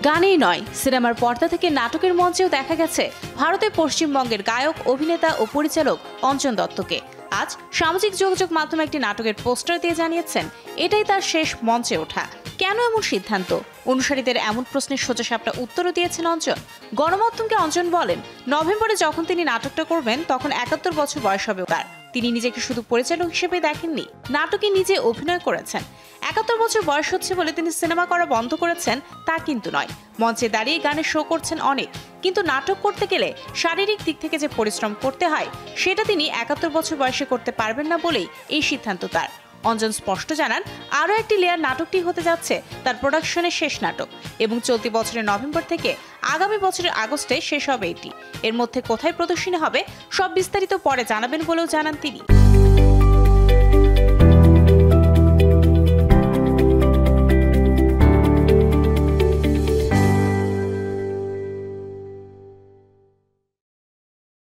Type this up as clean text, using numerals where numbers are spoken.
গানেই নয়, সিনেমার পর্দা থেকে নাটকের মঞ্চেও দেখা গেছে ভারতের পশ্চিমবঙ্গের গায়ক, অভিনেতা ও পরিচালক অঞ্জন দত্তকে। আজ সামাজিক যোগাযোগ মাধ্যমে একটি নাটকের পোস্টার দিয়ে জানিয়েছেন এটাই তার শেষ মঞ্চে ওঠা। কেন এমন সিদ্ধান্ত? অনুসারীদের এমন প্রশ্নের সোজাসাপটা উত্তরও দিয়েছেন অঞ্জন। গণমাধ্যমকে অঞ্জন বলেন, নভেম্বরে যখন তিনি নাটকটা করবেন তখন ৭১ বছর বয়স হবে তার। তিনি নিজেকে শুধু পরিচালক হিসেবে দেখেননি, নাটকে নিজে অভিনয় করেছেন। ৭১ বছর বয়স হচ্ছে বলে তিনি সিনেমা করা বন্ধ করেছেন তা কিন্তু নয়। মঞ্চে দাঁড়িয়ে গানের শো করছেন অনেক, কিন্তু নাটক করতে গেলে শারীরিক দিক থেকে যে পরিশ্রম করতে হয় সেটা তিনি ৭১ বছর বয়সে করতে পারবেন না বলেই এই সিদ্ধান্ত তার। অঞ্জন স্পষ্ট জানান, আরও একটি লেয়ার নাটকটি হতে যাচ্ছে তার প্রোডাকশনের শেষ নাটক এবং চলতি বছরের নভেম্বর থেকে আগামী বছরের আগস্টে শেষ হবে এটি। এর মধ্যে কোথায় প্রদর্শনী হবে সব বিস্তারিত পরে জানাবেন বলেও জানান তিনি।